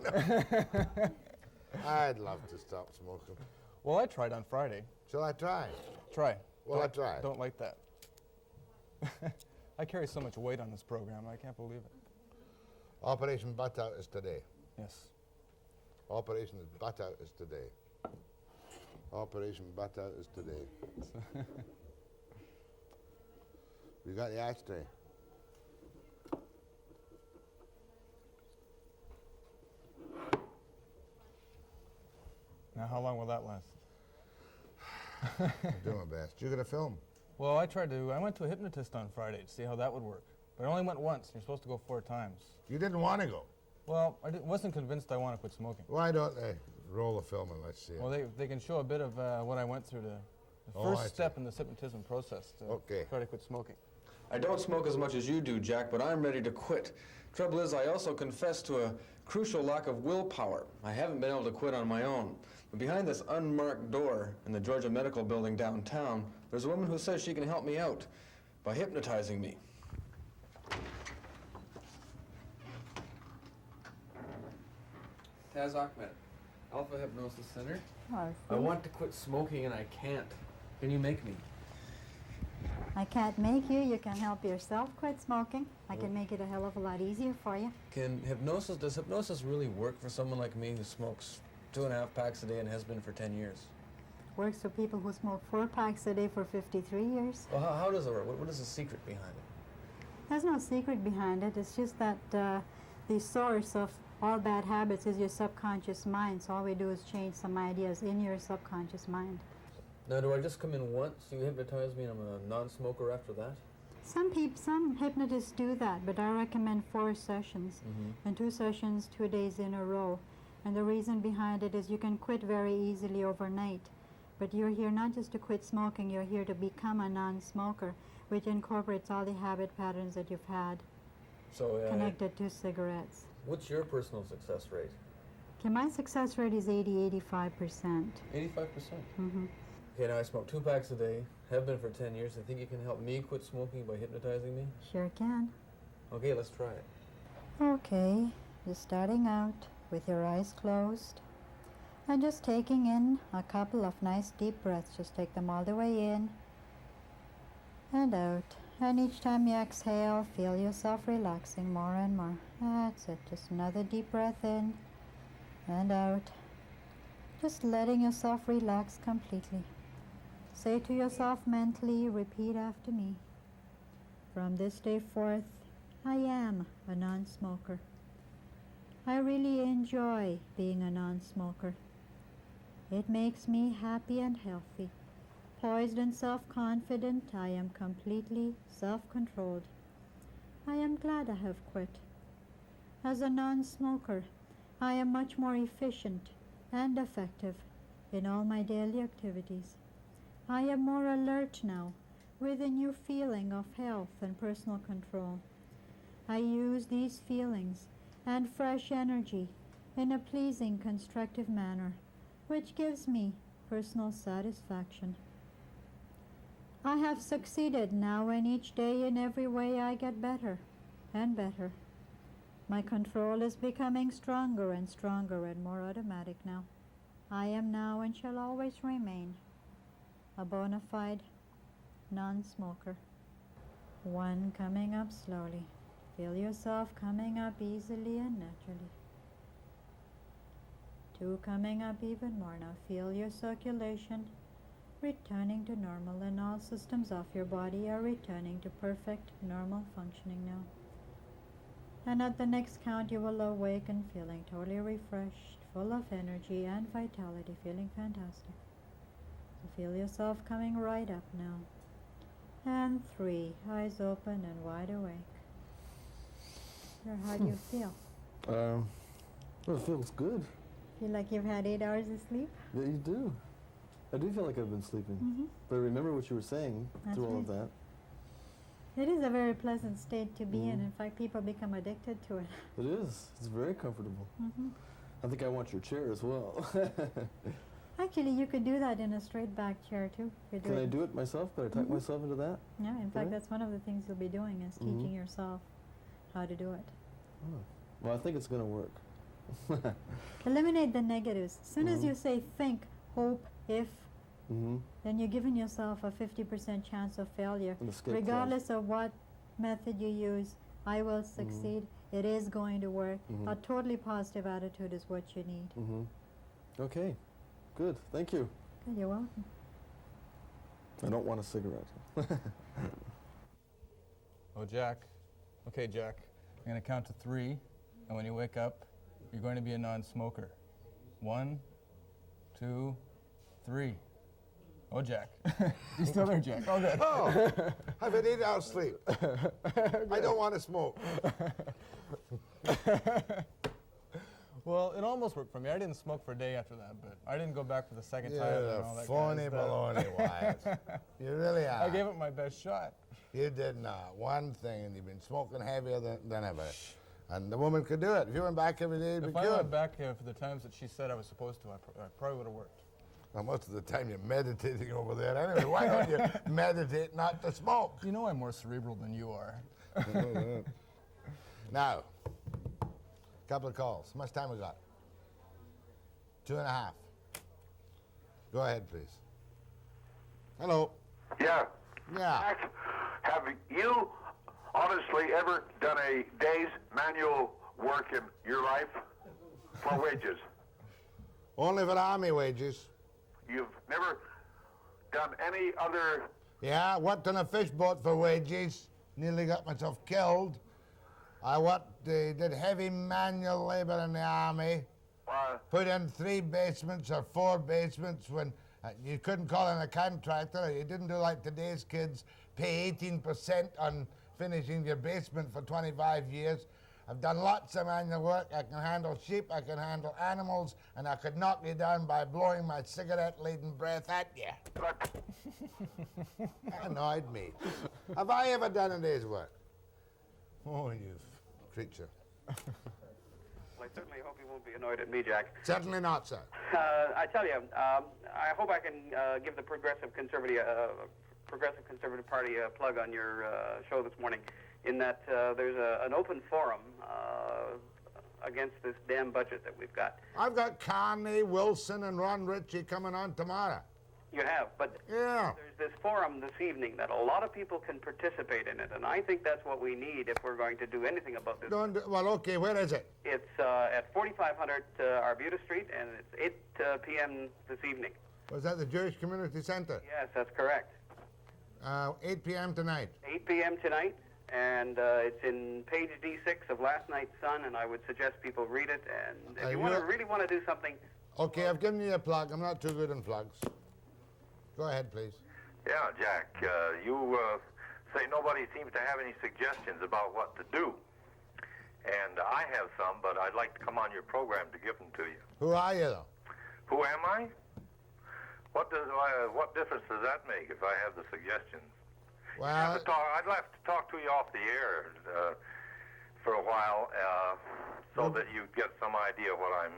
[SPEAKER 3] I'd love to stop smoking.
[SPEAKER 7] Well, I tried on Friday.
[SPEAKER 3] Shall I try?
[SPEAKER 7] Try.
[SPEAKER 3] Well, I tried.
[SPEAKER 7] Don't like that. I carry so much weight on this program. I can't believe it.
[SPEAKER 3] Operation Butt Out is today.
[SPEAKER 7] Yes.
[SPEAKER 3] Operation Butt Out is today. Operation Butt Out is today. We got the ashtray.
[SPEAKER 7] Now, how long will that last?
[SPEAKER 3] I'm doing my best. You got a film?
[SPEAKER 7] Well, I went to a hypnotist on Friday to see how that would work. But I only went once. You're supposed to go 4 times.
[SPEAKER 3] You didn't want to go.
[SPEAKER 7] Well, I wasn't convinced I want to quit smoking.
[SPEAKER 3] Why don't they roll the film and let's see it?
[SPEAKER 7] Well, they can show a bit of what I went through the
[SPEAKER 3] I
[SPEAKER 7] first
[SPEAKER 3] see.
[SPEAKER 7] step in the hypnotism process to try to quit smoking.
[SPEAKER 10] I don't smoke as much as you do, Jack, but I'm ready to quit. Trouble is, I also confess to a crucial lack of willpower. I haven't been able to quit on my own. But behind this unmarked door in the Georgia Medical Building downtown, there's a woman who says she can help me out by hypnotizing me. Taz Ahmed, Alpha Hypnosis Center. I want to quit smoking and I can't. Can you make me?
[SPEAKER 11] I can't make you. You can help yourself quit smoking. I can make it a hell of a lot easier for you.
[SPEAKER 10] Does hypnosis really work for someone like me who smokes 2.5 packs a day and has been for 10 years?
[SPEAKER 11] Works for people who smoke 4 packs a day for 53 years.
[SPEAKER 10] Well, how does it work? What is the secret behind it?
[SPEAKER 11] There's no secret behind it. It's just that the source of all bad habits is your subconscious mind. So all we do is change some ideas in your subconscious mind.
[SPEAKER 10] Now, do I just come in once, you hypnotize me, and I'm a non-smoker after that?
[SPEAKER 11] Some hypnotists do that, but I recommend 4 sessions, and 2 sessions 2 days in a row. And the reason behind it is you can quit very easily overnight. But you're here not just to quit smoking, you're here to become a non-smoker, which incorporates all the habit patterns that you've had connected to cigarettes.
[SPEAKER 7] What's your personal success rate?
[SPEAKER 11] Okay, my success rate is 80-85%.
[SPEAKER 7] 85%?
[SPEAKER 11] Mm-hmm.
[SPEAKER 7] Okay, now I smoke 2 packs a day, have been for 10 years. I think you can help me quit smoking by hypnotizing me?
[SPEAKER 11] Sure can.
[SPEAKER 7] Okay, let's try it.
[SPEAKER 11] Okay, just starting out with your eyes closed and just taking in a couple of nice deep breaths. Just take them all the way in and out. And each time you exhale, feel yourself relaxing more and more. That's it. Just another deep breath in and out. Just letting yourself relax completely. Say to yourself mentally, repeat after me. From this day forth, I am a non-smoker. I really enjoy being a non-smoker. It makes me happy and healthy. Poised and self-confident, I am completely self-controlled. I am glad I have quit. As a non-smoker, I am much more efficient and effective in all my daily activities. I am more alert now, with a new feeling of health and personal control. I use these feelings and fresh energy in a pleasing, constructive manner, which gives me personal satisfaction. I have succeeded now, and each day in every way I get better and better. My control is becoming stronger and stronger and more automatic now. I am now and shall always remain a bona fide non-smoker. 1 coming up slowly. Feel yourself coming up easily and naturally. 2 coming up even more now. Feel your circulation returning to normal, and all systems of your body are returning to perfect normal functioning now. And at the next count you will awaken feeling totally refreshed, full of energy and vitality, feeling fantastic. So feel yourself coming right up now. And 3, eyes open and wide awake. How do you feel?
[SPEAKER 12] Well, it feels good.
[SPEAKER 11] Feel like you've had 8 hours of sleep?
[SPEAKER 12] Yeah, you do. I do feel like I've been sleeping.
[SPEAKER 11] Mm-hmm.
[SPEAKER 12] But I remember what you were saying through all of that.
[SPEAKER 11] It is a very pleasant state to be in. In fact, people become addicted to it.
[SPEAKER 12] It is. It's very comfortable.
[SPEAKER 11] Mm-hmm.
[SPEAKER 12] I think I want your chair as well.
[SPEAKER 11] Actually, you could do that in a straight back chair too.
[SPEAKER 12] Can I do it myself? Could I talk myself into that?
[SPEAKER 11] Yeah, in fact, that's one of the things you'll be doing is teaching yourself how to do it.
[SPEAKER 12] Oh. Well, I think it's going to work.
[SPEAKER 11] Eliminate the negatives. As soon as you say think, hope, if, then you're giving yourself a 50% chance of failure. Regardless of what method you use, I will succeed. It is going to work. A totally positive attitude is what you need.
[SPEAKER 12] Okay. Good. Thank you.
[SPEAKER 11] Good, you're welcome.
[SPEAKER 12] I don't want a cigarette.
[SPEAKER 7] Oh, Jack. Okay, Jack. I'm going to count to 3, and when you wake up, you're going to be a non-smoker. 1, 2, 3. Oh, Jack. You're still there, Jack. Oh, good.
[SPEAKER 3] Oh, I've had 8 hours sleep. I don't want to smoke.
[SPEAKER 7] Well, it almost worked for me. I didn't smoke for a day after that, but I didn't go back for the second time.
[SPEAKER 3] You're
[SPEAKER 7] and all that
[SPEAKER 3] phony baloney, Wyatt. You really are.
[SPEAKER 7] I gave it my best shot.
[SPEAKER 3] You did not. One thing, and you've been smoking heavier than ever. And the woman could do it. If you went back every day,
[SPEAKER 7] if I went back for the times that she said I was supposed to, I probably would have worked.
[SPEAKER 3] Well, most of the time you're meditating over there anyway. Why don't you meditate not to smoke?
[SPEAKER 7] You know I'm more cerebral than you are.
[SPEAKER 3] Now, couple of calls. How much time we got? 2.5. Go ahead, please. Hello.
[SPEAKER 13] Yeah.
[SPEAKER 3] Yeah.
[SPEAKER 13] Have you honestly ever done a day's manual work in your life for wages?
[SPEAKER 3] Only for Army wages.
[SPEAKER 13] You've never done any other...
[SPEAKER 3] Yeah, worked on a fish boat for wages. Nearly got myself killed. I did heavy manual labor in the Army. Put in 3 basements or 4 basements when you couldn't call in a contractor. You didn't do like today's kids, pay 18% on finishing your basement for 25 years. I've done lots of manual work. I can handle sheep, I can handle animals, and I could knock you down by blowing my cigarette-laden breath at you. Annoyed me. Have I ever done a day's work? Oh, you creature.
[SPEAKER 14] Well, I certainly hope you won't be annoyed at me, Jack.
[SPEAKER 3] Certainly not, sir.
[SPEAKER 14] I tell you, I hope I can give the Progressive Conservative Party a plug on your show this morning, in that there's an open forum against this damn budget that we've got.
[SPEAKER 3] I've got Carney, Wilson, and Ron Ritchie coming on tomorrow.
[SPEAKER 14] You have, but
[SPEAKER 3] yeah.
[SPEAKER 14] There's this forum this evening that a lot of people can participate in it, and I think that's what we need if we're going to do anything about this.
[SPEAKER 3] Well, okay, where is it?
[SPEAKER 14] It's at 4500 Arbutus Street, and it's 8 p.m. this evening.
[SPEAKER 3] Was that the Jewish Community Center?
[SPEAKER 14] Yes, that's correct.
[SPEAKER 3] 8 p.m. tonight.
[SPEAKER 14] 8 p.m. tonight, and it's in page D6 of last night's Sun, and I would suggest people read it, and if you really want to do something...
[SPEAKER 3] Okay, I've given you a plug. I'm not too good in plugs. Go ahead, please.
[SPEAKER 13] Yeah, Jack, you say nobody seems to have any suggestions about what to do. And I have some, but I'd like to come on your program to give them to you.
[SPEAKER 3] Who are you, though?
[SPEAKER 13] Who am I? What difference does that make if I have the suggestions?
[SPEAKER 3] Well,
[SPEAKER 13] I'd like to talk to you off the air for a while, so that you get some idea what I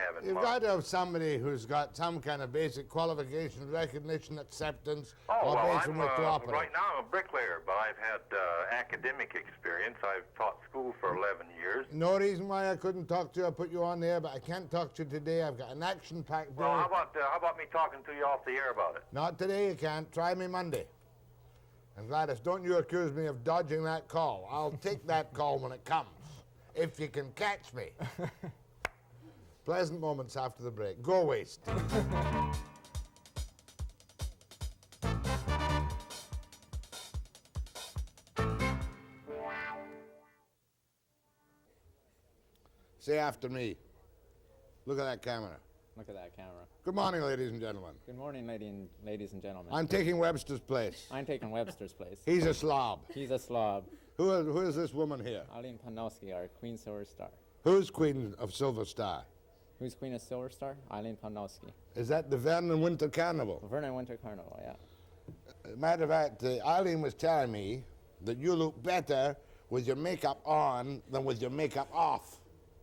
[SPEAKER 13] have in
[SPEAKER 3] you've
[SPEAKER 13] mind.
[SPEAKER 3] got to have somebody who's got some kind of basic qualification, recognition, acceptance,
[SPEAKER 13] Oh,
[SPEAKER 3] or
[SPEAKER 13] well,
[SPEAKER 3] basic
[SPEAKER 13] I'm,
[SPEAKER 3] cooperative.
[SPEAKER 13] right now I'm a bricklayer, but I've had academic experience. I've taught school for 11 years.
[SPEAKER 3] No reason why I couldn't talk to you. I put you on there, but I can't talk to you today. I've got an action-packed day.
[SPEAKER 13] Well, how about me talking to you off the air about it?
[SPEAKER 3] Not today, you can't. Try me Monday. And Gladys, don't you accuse me of dodging that call. I'll take that call when it comes, if you can catch me. Pleasant moments after the break. Go waste. Say after me. Look at that camera.
[SPEAKER 4] Look at that camera.
[SPEAKER 3] Good morning, ladies and gentlemen.
[SPEAKER 4] Good morning, ladies and gentlemen.
[SPEAKER 3] I'm taking Webster's place.
[SPEAKER 4] I'm taking Webster's place.
[SPEAKER 3] He's a slob.
[SPEAKER 4] He's a slob.
[SPEAKER 3] Who is this woman here?
[SPEAKER 4] Eileen Podanowski, our Queen Silver Star.
[SPEAKER 3] Who's Queen of Silver Star?
[SPEAKER 4] Who's Queen of Silver Star? Eileen Podanowski.
[SPEAKER 3] Is that the Vernon Winter Carnival?
[SPEAKER 4] Vernon Winter Carnival, yeah.
[SPEAKER 3] Matter of fact, Eileen was telling me that you look better with your makeup on than with your makeup off.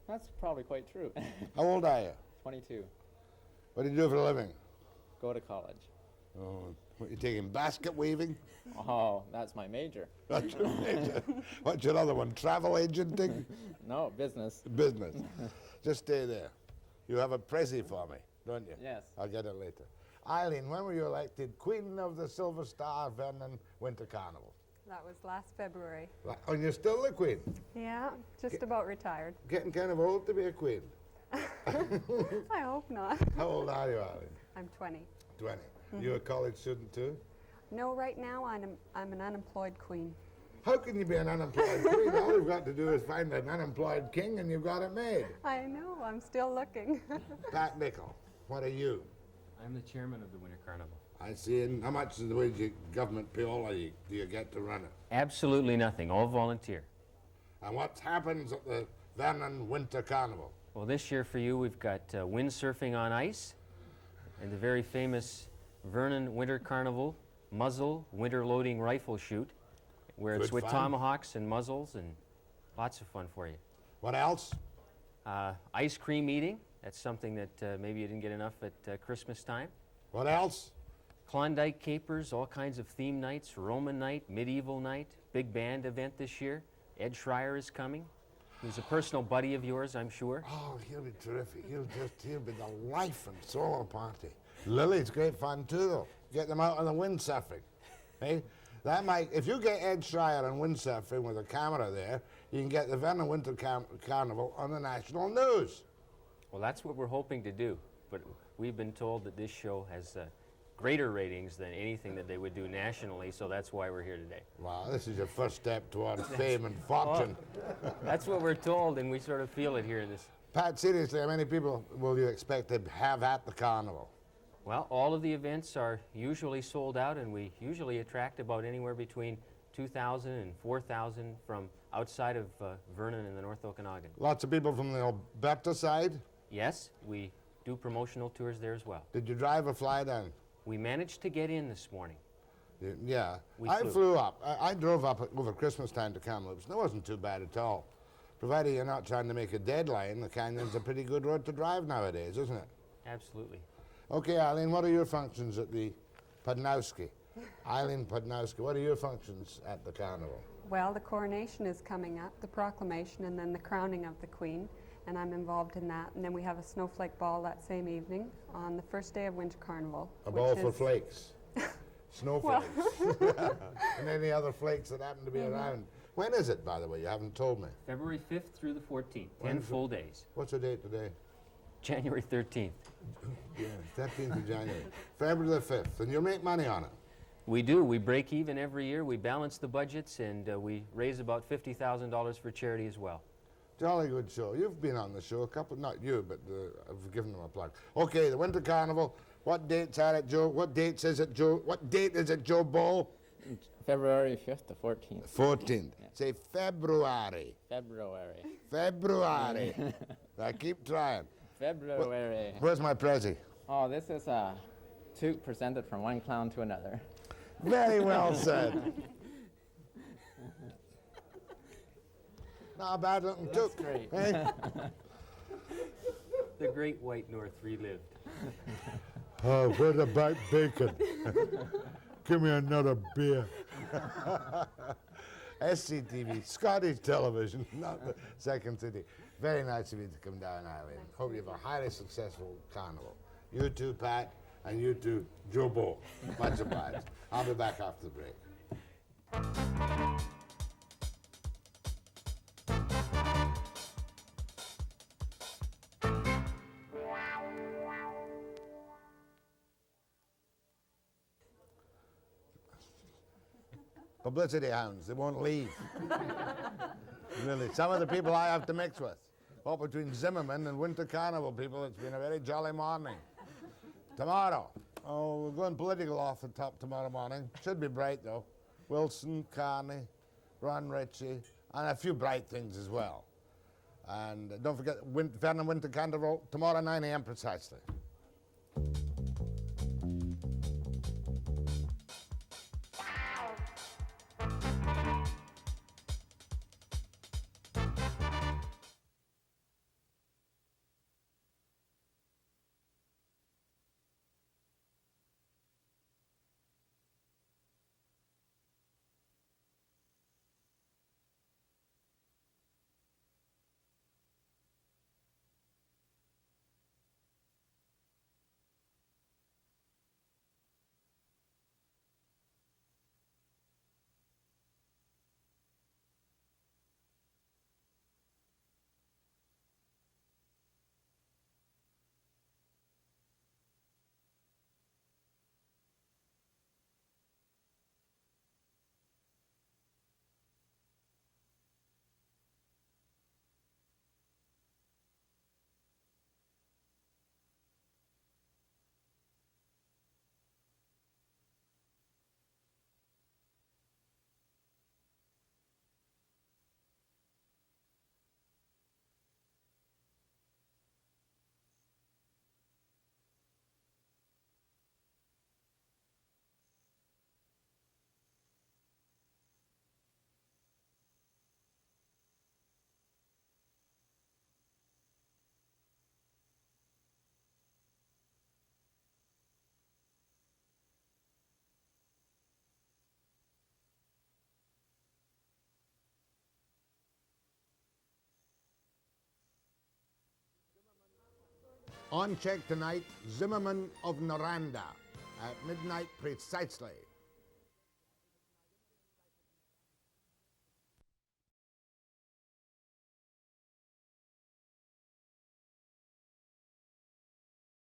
[SPEAKER 4] That's probably quite true.
[SPEAKER 3] How old are you?
[SPEAKER 4] 22.
[SPEAKER 3] What do you do for a living?
[SPEAKER 4] Go to college.
[SPEAKER 3] Oh, what, you taking basket weaving?
[SPEAKER 4] Oh, that's my major.
[SPEAKER 3] That's your major. What's your other one, travel agenting?
[SPEAKER 4] No, business.
[SPEAKER 3] Business. Just stay there. You have a Prezi for me, don't you?
[SPEAKER 4] Yes.
[SPEAKER 3] I'll get it later. Eileen, when were you elected Queen of the Silver Star Vernon Winter Carnival?
[SPEAKER 15] That was last February.
[SPEAKER 3] And you're still the queen?
[SPEAKER 15] Yeah, just about retired.
[SPEAKER 3] Getting kind of old to be a queen.
[SPEAKER 15] I hope not.
[SPEAKER 3] How old are you, Eileen?
[SPEAKER 15] I'm 20.
[SPEAKER 3] 20. You a college student too?
[SPEAKER 15] No, right now I'm an unemployed queen.
[SPEAKER 3] How can you be an unemployed queen? All you've got to do is find an unemployed king and you've got it made.
[SPEAKER 15] I know, I'm still looking.
[SPEAKER 3] Pat Nicol, what are you?
[SPEAKER 16] I'm the chairman of the Winter Carnival.
[SPEAKER 3] I see. And how much of the wage government pay all do you get to run it?
[SPEAKER 16] Absolutely nothing, all volunteer.
[SPEAKER 3] And what happens at the Vernon Winter Carnival?
[SPEAKER 16] Well, this year for you, we've got windsurfing on ice and the very famous Vernon Winter Carnival muzzle winter loading rifle shoot, where it's with tomahawks and muzzles and lots of fun for you.
[SPEAKER 3] What else?
[SPEAKER 16] Ice cream eating. That's something that maybe you didn't get enough at Christmas time.
[SPEAKER 3] What else?
[SPEAKER 16] Klondike capers, all kinds of theme nights, Roman night, medieval night, big band event this year. Ed Schreier is coming. He's a personal buddy of yours, I'm sure.
[SPEAKER 3] Oh, he'll be terrific. He'll be the life and soul of the party. Lily's great fun too, though. Get them out on the windsurfing. Hey, that might, if you get Ed Schreier on windsurfing with a camera there, you can get the Vernon Winter Carnival on the national news.
[SPEAKER 16] Well, that's what we're hoping to do, but we've been told that this show has greater ratings than anything that they would do nationally, so that's why we're here today.
[SPEAKER 3] Wow, this is your first step toward fame and fortune.
[SPEAKER 16] Well, that's what we're told, and we sort of feel it here in this.
[SPEAKER 3] Pat, seriously, how many people will you expect to have at the carnival?
[SPEAKER 16] Well, all of the events are usually sold out, and we usually attract about anywhere between 2,000 and 4,000 from outside of Vernon in the North Okanagan.
[SPEAKER 3] Lots of people from the Alberta side?
[SPEAKER 16] Yes, we do promotional tours there as well.
[SPEAKER 3] Did you drive or fly down?
[SPEAKER 16] We managed to get in this morning.
[SPEAKER 3] Yeah.
[SPEAKER 16] We
[SPEAKER 3] I
[SPEAKER 16] flew.
[SPEAKER 3] flew up. I drove up over Christmas time to Kamloops, and it wasn't too bad at all. Provided you're not trying to make a deadline, the canyon's a pretty good road to drive nowadays, isn't it?
[SPEAKER 16] Absolutely.
[SPEAKER 3] Okay, Eileen, what are your functions at the Podanowski? Eileen Podanowski, what are your functions at the carnival?
[SPEAKER 15] Well, the coronation is coming up, the proclamation, and then the crowning of the Queen, and I'm involved in that. And then we have a snowflake ball that same evening on the first day of Winter Carnival.
[SPEAKER 3] A ball for flakes. Snowflakes. And any other flakes that happen to be around. When is it, by the way? You haven't told me.
[SPEAKER 16] February 5th through the 14th, 10 full days.
[SPEAKER 3] What's the date today?
[SPEAKER 16] January 13th.
[SPEAKER 3] Yeah, 13th of January. February the 5th. And you'll make money on it.
[SPEAKER 16] We do. We break even every year. We balance the budgets, and we raise about $50,000 for charity as well.
[SPEAKER 3] Jolly good show. You've been on the show a couple, not you, but I've given them a plug. Okay, the Winter Carnival. What dates are it, Joe? What dates is it, Joe? What date is it, Joe Bull?
[SPEAKER 17] February 5th to 14th.
[SPEAKER 3] 14th. Yeah. Say February.
[SPEAKER 17] February.
[SPEAKER 3] February. I keep trying.
[SPEAKER 17] February.
[SPEAKER 3] Where's my prezi?
[SPEAKER 17] Oh, this is a toque presented from one clown to another.
[SPEAKER 3] Very well said. Not a bad looking toque.
[SPEAKER 17] Great.
[SPEAKER 3] Hey?
[SPEAKER 16] The Great White North relived.
[SPEAKER 3] Oh, what about bacon? Give me another beer. SCTV, Scottish television, not the Second City. Very nice of you to come down, Eileen. Hope you have a highly successful carnival. You too, Pat, and you too, Joe Bo. Much obliged. I'll be back after the break. Publicity hounds, they won't leave. Really, some of the people I have to mix with. Well, between Zimmerman and Winter Carnival people, it's been a very jolly morning. Tomorrow, we're going political off the top tomorrow morning. Should be bright though. Wilson, Carney, Ron Ritchie, and a few bright things as well. And don't forget, Vernon Winter Carnival, tomorrow 9 a.m. precisely. On check tonight, Zimmerman of Noranda at midnight precisely.